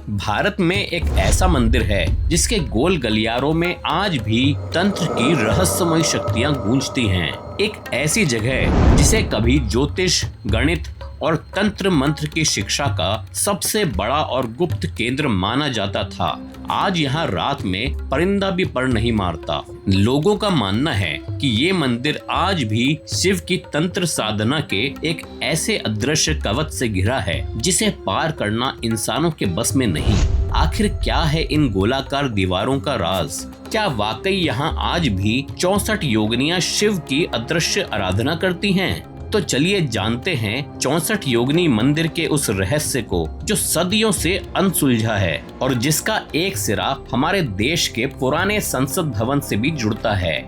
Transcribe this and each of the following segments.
भारत में एक ऐसा मंदिर है जिसके गोल गलियारों में आज भी तंत्र की रहस्यमय शक्तियां गूंजती हैं। एक ऐसी जगह जिसे कभी ज्योतिष, गणित और तंत्र मंत्र की शिक्षा का सबसे बड़ा और गुप्त केंद्र माना जाता था। आज यहाँ रात में परिंदा भी पर नहीं मारता। लोगों का मानना है कि ये मंदिर आज भी शिव की तंत्र साधना के एक ऐसे अदृश्य कवच से घिरा है जिसे पार करना इंसानों के बस में नहीं। आखिर क्या है इन गोलाकार दीवारों का राज? क्या वाकई यहाँ आज भी 64 योगिनियां शिव की अदृश्य आराधना करती हैं? तो चलिए जानते हैं 64 योगिनी मंदिर के उस रहस्य को जो सदियों से अनसुलझा है और जिसका एक सिरा हमारे देश के पुराने संसद भवन से भी जुड़ता है।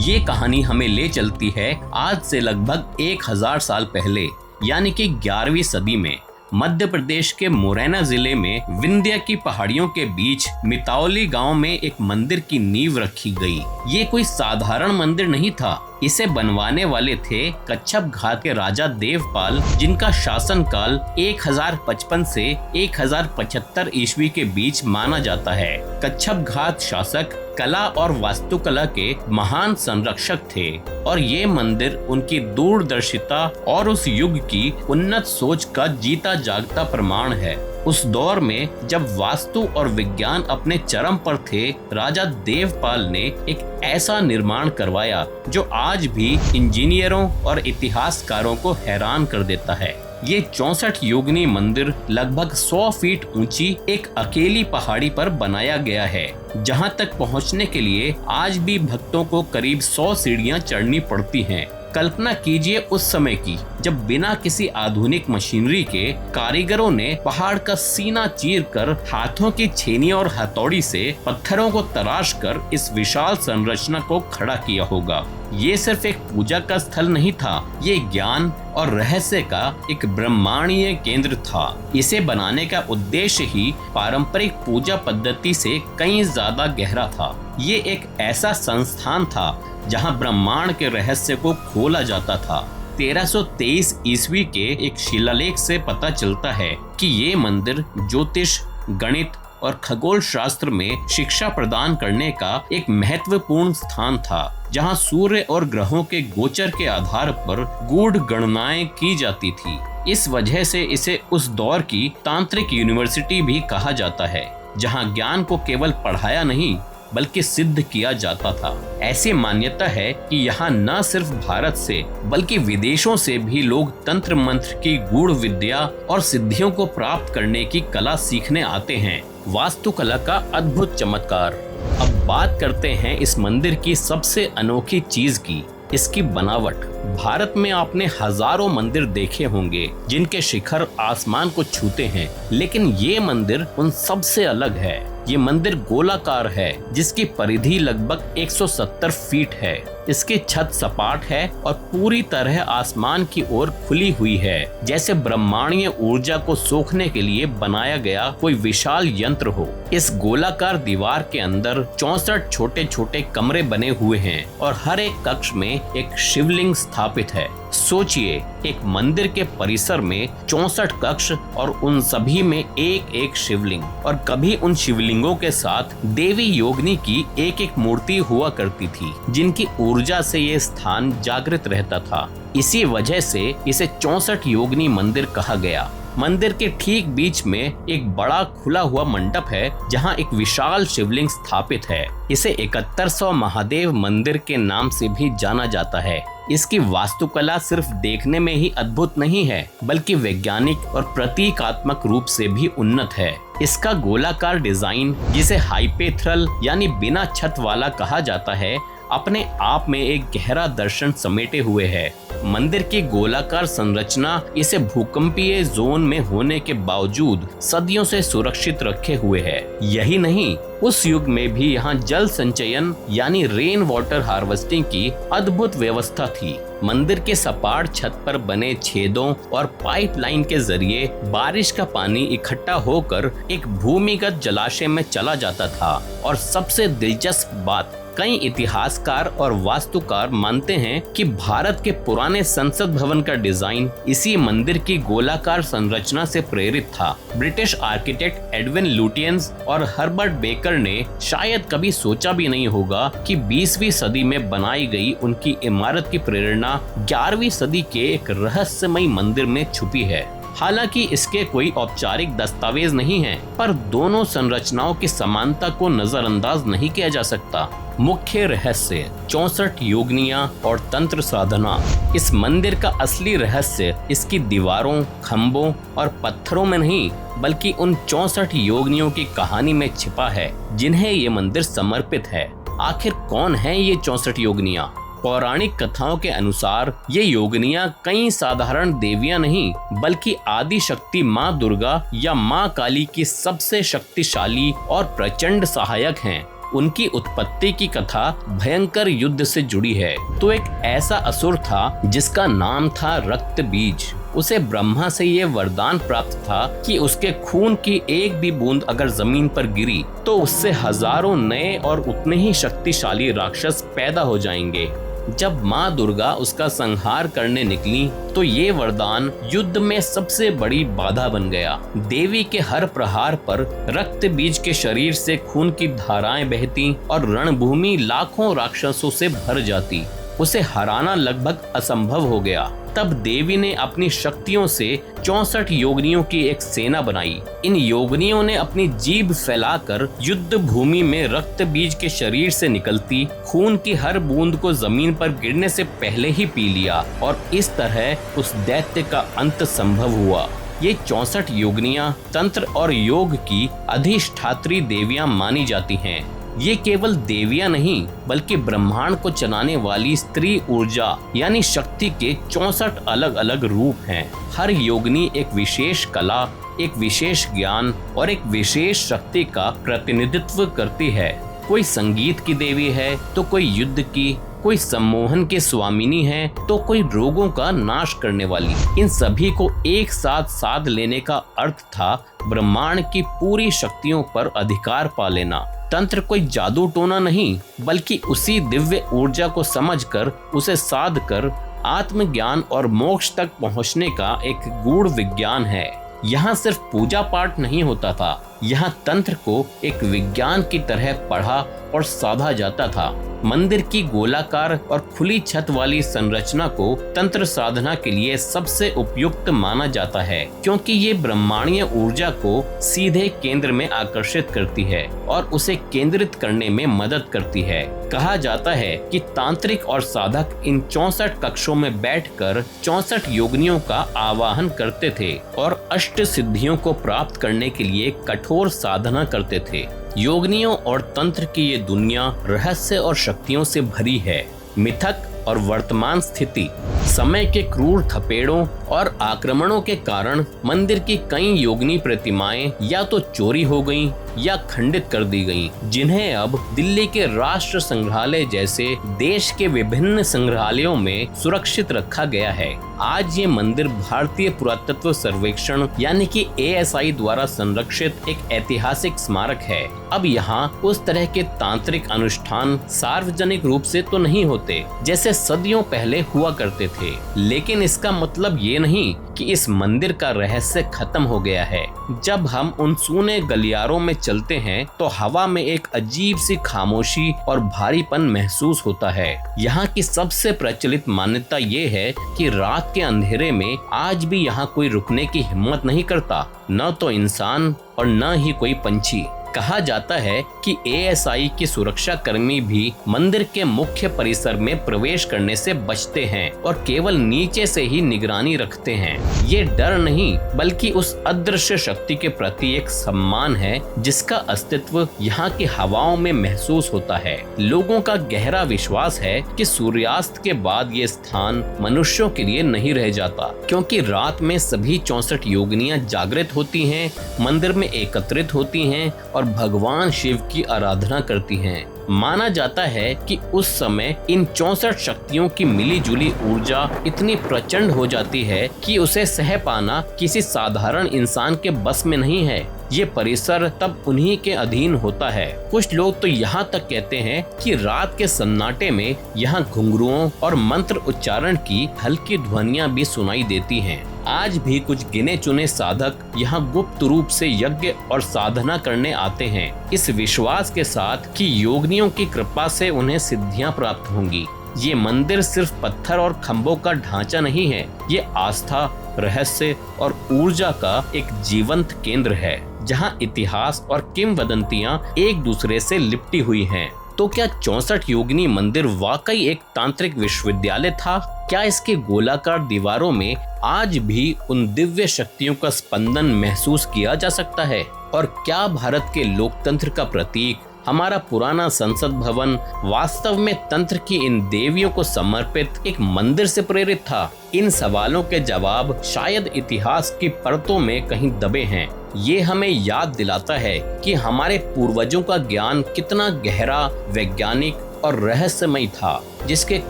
ये कहानी हमें ले चलती है आज से लगभग 1000 साल पहले, यानी कि 11वीं सदी में मध्य प्रदेश के मुरैना जिले में विंध्य की पहाड़ियों के बीच मितावली गांव में एक मंदिर की नींव रखी गई। ये कोई साधारण मंदिर नहीं था। इसे बनवाने वाले थे कच्छप घाट के राजा देवपाल, जिनका शासनकाल 1055 से 1075 ईस्वी के बीच माना जाता है। कच्छप घाट शासक कला और वास्तुकला के महान संरक्षक थे और ये मंदिर उनकी दूरदर्शिता और उस युग की उन्नत सोच का जीता जागता प्रमाण है। उस दौर में जब वास्तु और विज्ञान अपने चरम पर थे, राजा देवपाल ने एक ऐसा निर्माण करवाया जो आज भी इंजीनियरों और इतिहासकारों को हैरान कर देता है। ये 64 योगिनी मंदिर लगभग 100 फीट ऊंची एक अकेली पहाड़ी पर बनाया गया है, जहां तक पहुंचने के लिए आज भी भक्तों को करीब 100 सीढ़ियां चढ़नी पड़ती हैं। कल्पना कीजिए उस समय की, जब बिना किसी आधुनिक मशीनरी के कारीगरों ने पहाड़ का सीना चीरकर हाथों की छेनी और हथौड़ी से पत्थरों को तराश कर इस विशाल संरचना को खड़ा किया होगा। ये सिर्फ एक पूजा का स्थल नहीं था, ये ज्ञान और रहस्य का एक ब्रह्मांडीय केंद्र था। इसे बनाने का उद्देश्य ही पारंपरिक पूजा पद्धति से कहीं ज्यादा गहरा था। ये एक ऐसा संस्थान था जहां ब्रह्मांड के रहस्य को खोला जाता था। 1323 ईस्वी के एक शिलालेख से पता चलता है कि ये मंदिर ज्योतिष, गणित और खगोल शास्त्र में शिक्षा प्रदान करने का एक महत्वपूर्ण स्थान था, जहां सूर्य और ग्रहों के गोचर के आधार पर गूढ़ गणनाएं की जाती थी। इस वजह से इसे उस दौर की तांत्रिक यूनिवर्सिटी भी कहा जाता है, जहां ज्ञान को केवल पढ़ाया नहीं बल्कि सिद्ध किया जाता था। ऐसी मान्यता है कि यहाँ न सिर्फ भारत से बल्कि विदेशों से भी लोग तंत्र मंत्र की गूढ़ विद्या और सिद्धियों को प्राप्त करने की कला सीखने आते हैं। वास्तुकला का अद्भुत चमत्कार। अब बात करते हैं इस मंदिर की सबसे अनोखी चीज की, इसकी बनावट। भारत में आपने हजारों मंदिर देखे होंगे जिनके शिखर आसमान को छूते हैं, लेकिन ये मंदिर उन सबसे अलग है। ये मंदिर गोलाकार है जिसकी परिधि लगभग 170 फीट है। इसकी छत सपाट है और पूरी तरह आसमान की ओर खुली हुई है, जैसे ब्रह्मांडीय ऊर्जा को सोखने के लिए बनाया गया कोई विशाल यंत्र हो। इस गोलाकार दीवार के अंदर 64 छोटे छोटे कमरे बने हुए हैं और हर एक कक्ष में एक शिवलिंग स्थापित है। सोचिए, एक मंदिर के परिसर में 64 कक्ष और उन सभी में एक एक शिवलिंग, और कभी उन शिवलिंगों के साथ देवी योगिनी की एक एक मूर्ति हुआ करती थी, जिनकी ऊर्जा से ये स्थान जागृत रहता था। इसी वजह से इसे 64 योगिनी मंदिर कहा गया। मंदिर के ठीक बीच में एक बड़ा खुला हुआ मंडप है जहां एक विशाल शिवलिंग स्थापित है। इसे 7100 महादेव मंदिर के नाम से भी जाना जाता है। इसकी वास्तुकला सिर्फ देखने में ही अद्भुत नहीं है, बल्कि वैज्ञानिक और प्रतीकात्मक रूप से भी उन्नत है। इसका गोलाकार डिजाइन, जिसे हाइपेथरल यानी बिना छत वाला कहा जाता है, अपने आप में एक गहरा दर्शन समेटे हुए है। मंदिर की गोलाकार संरचना इसे भूकंपीय जोन में होने के बावजूद सदियों से सुरक्षित रखे हुए है। यही नहीं, उस युग में भी यहाँ जल संचयन यानी रेन वाटर हार्वेस्टिंग की अद्भुत व्यवस्था थी। मंदिर के सपाट छत पर बने छेदों और पाइपलाइन के जरिए बारिश का पानी इकट्ठा होकर एक भूमिगत जलाशय में चला जाता था। और सबसे दिलचस्प बात, कई इतिहासकार और वास्तुकार मानते हैं कि भारत के पुराने संसद भवन का डिजाइन इसी मंदिर की गोलाकार संरचना से प्रेरित था। ब्रिटिश आर्किटेक्ट एडविन लुटियंस और हर्बर्ट बेकर ने शायद कभी सोचा भी नहीं होगा कि 20वीं सदी में बनाई गई उनकी इमारत की प्रेरणा 11वीं सदी के एक रहस्यमय मंदिर में छुपी है। हालांकि इसके कोई औपचारिक दस्तावेज नहीं है, पर दोनों संरचनाओं की समानता को नजरअंदाज नहीं किया जा सकता। मुख्य रहस्य 64 योगनियां और तंत्र साधना। इस मंदिर का असली रहस्य इसकी दीवारों, खम्भों और पत्थरों में नहीं, बल्कि उन 64 योगनियों की कहानी में छिपा है, जिन्हें ये मंदिर समर्पित है। आखिर कौन है ये 64 योगनियां? पौराणिक कथाओं के अनुसार ये योगिनियां कई साधारण देवियां नहीं, बल्कि आदि शक्ति माँ दुर्गा या माँ काली की सबसे शक्तिशाली और प्रचंड सहायक हैं। उनकी उत्पत्ति की कथा भयंकर युद्ध से जुड़ी है। तो एक ऐसा असुर था जिसका नाम था रक्त बीज। उसे ब्रह्मा से ये वरदान प्राप्त था कि उसके खून की एक भी बूंद अगर जमीन पर गिरी तो उससे हजारों नए और उतने ही शक्तिशाली राक्षस पैदा हो जाएंगे। जब माँ दुर्गा उसका संहार करने निकली तो ये वरदान युद्ध में सबसे बड़ी बाधा बन गया। देवी के हर प्रहार पर रक्त बीज के शरीर से खून की धाराएं बहती और रणभूमि लाखों राक्षसों से भर जाती। उसे हराना लगभग असंभव हो गया। तब देवी ने अपनी शक्तियों से 64 योगिनियों की एक सेना बनाई। इन योगिनियों ने अपनी जीभ फैलाकर युद्ध भूमि में रक्त बीज के शरीर से निकलती खून की हर बूंद को जमीन पर गिरने से पहले ही पी लिया और इस तरह उस दैत्य का अंत संभव हुआ। ये 64 योगिनियां तंत्र और योग की अधिष्ठात्री देवियां मानी जाती हैं। ये केवल देवियां नहीं, बल्कि ब्रह्मांड को चलाने वाली स्त्री ऊर्जा यानी शक्ति के 64 अलग अलग रूप हैं। हर योगिनी एक विशेष कला, एक विशेष ज्ञान और एक विशेष शक्ति का प्रतिनिधित्व करती है। कोई संगीत की देवी है तो कोई युद्ध की, कोई सम्मोहन के स्वामिनी है तो कोई रोगों का नाश करने वाली। इन सभी को एक साथ साध लेने का अर्थ था ब्रह्मांड की पूरी शक्तियों पर अधिकार पा लेना। तंत्र कोई जादू टोना नहीं, बल्कि उसी दिव्य ऊर्जा को समझकर उसे साध कर आत्मज्ञान और मोक्ष तक पहुंचने का एक गूढ़ विज्ञान है। यहाँ सिर्फ पूजा पाठ नहीं होता था, यहाँ तंत्र को एक विज्ञान की तरह पढ़ा और साधा जाता था। मंदिर की गोलाकार और खुली छत वाली संरचना को तंत्र साधना के लिए सबसे उपयुक्त माना जाता है, क्योंकि ये ब्रह्मांडीय ऊर्जा को सीधे केंद्र में आकर्षित करती है और उसे केंद्रित करने में मदद करती है। कहा जाता है कि तांत्रिक और साधक इन 64 कक्षों में बैठकर 64 योगिनियों का आवाहन करते थे और अष्ट सिद्धियों को प्राप्त करने के लिए कठोर साधना करते थे। योगिनियों और तंत्र की ये दुनिया रहस्य और शक्तियों से भरी है। मिथक और वर्तमान स्थिति। समय के क्रूर थपेड़ों और आक्रमणों के कारण मंदिर की कई योगिनी प्रतिमाएं या तो चोरी हो गईं या खंडित कर दी गईं, जिन्हें अब दिल्ली के राष्ट्र संग्रहालय जैसे देश के विभिन्न संग्रहालयों में सुरक्षित रखा गया है। आज ये मंदिर भारतीय पुरातत्व सर्वेक्षण यानी कि ASI द्वारा संरक्षित एक ऐतिहासिक स्मारक है। अब यहाँ उस तरह के तांत्रिक अनुष्ठान सार्वजनिक रूप से तो नहीं होते जैसे सदियों पहले हुआ करते थे, लेकिन इसका मतलब ये नहीं कि इस मंदिर का रहस्य खत्म हो गया है। जब हम उन सूने गलियारों में चलते हैं तो हवा में एक अजीब सी खामोशी और भारीपन महसूस होता है। यहाँ की सबसे प्रचलित मान्यता ये है कि रात के अंधेरे में आज भी यहाँ कोई रुकने की हिम्मत नहीं करता, न तो इंसान और न ही कोई पंछी। कहा जाता है कि ASI के सुरक्षा कर्मी भी मंदिर के मुख्य परिसर में प्रवेश करने से बचते हैं और केवल नीचे से ही निगरानी रखते हैं। ये डर नहीं, बल्कि उस अदृश्य शक्ति के प्रति एक सम्मान है जिसका अस्तित्व यहाँ की हवाओं में महसूस होता है। लोगों का गहरा विश्वास है कि सूर्यास्त के बाद ये स्थान मनुष्यों के लिए नहीं रह जाता, क्योंकि रात में सभी 64 योगिनियां जागृत होती हैं, मंदिर में एकत्रित होती हैं और भगवान शिव की आराधना करती हैं। माना जाता है कि उस समय इन 64 शक्तियों की मिलीजुली ऊर्जा इतनी प्रचंड हो जाती है कि उसे सह पाना किसी साधारण इंसान के बस में नहीं है। ये परिसर तब उन्हीं के अधीन होता है। कुछ लोग तो यहाँ तक कहते हैं कि रात के सन्नाटे में यहाँ घुंघरुओं और मंत्र उच्चारण की हल्की ध्वनियाँ भी सुनाई देती हैं। आज भी कुछ गिने चुने साधक यहाँ गुप्त रूप से यज्ञ और साधना करने आते हैं, इस विश्वास के साथ कि योगिनियों की कृपा से उन्हें सिद्धियाँ प्राप्त होंगी। ये मंदिर सिर्फ पत्थर और खम्भों का ढांचा नहीं है, ये आस्था, रहस्य और ऊर्जा का एक जीवंत केंद्र है, जहाँ इतिहास और किंवदंतियाँ एक दूसरे से लिपटी हुई हैं। तो क्या 64 योगिनी मंदिर वाकई एक तांत्रिक विश्वविद्यालय था? क्या इसके गोलाकार दीवारों में आज भी उन दिव्य शक्तियों का स्पंदन महसूस किया जा सकता है? और क्या भारत के लोकतंत्र का प्रतीक हमारा पुराना संसद भवन वास्तव में तंत्र की इन देवियों को समर्पित एक मंदिर से प्रेरित था? इन सवालों के जवाब शायद इतिहास की परतों में कहीं दबे हैं। ये हमें याद दिलाता है कि हमारे पूर्वजों का ज्ञान कितना गहरा, वैज्ञानिक और रहस्यमय था, जिसके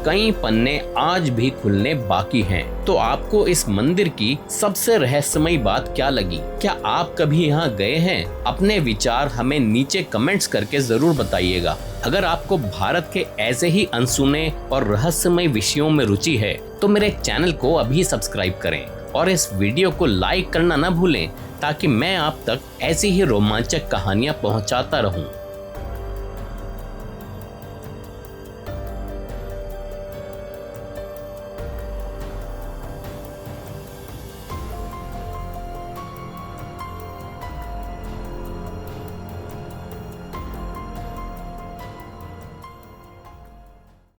कई पन्ने आज भी खुलने बाकी हैं। तो आपको इस मंदिर की सबसे रहस्यमयी बात क्या लगी? क्या आप कभी यहाँ गए हैं? अपने विचार हमें नीचे कमेंट्स करके जरूर बताइएगा। अगर आपको भारत के ऐसे ही अनसुने और रहस्यमय विषयों में रुचि है तो मेरे चैनल को अभी सब्सक्राइब करें और इस वीडियो को लाइक करना न भूलें, ताकि मैं आप तक ऐसी ही रोमांचक कहानियाँ पहुँचाता रहूँ।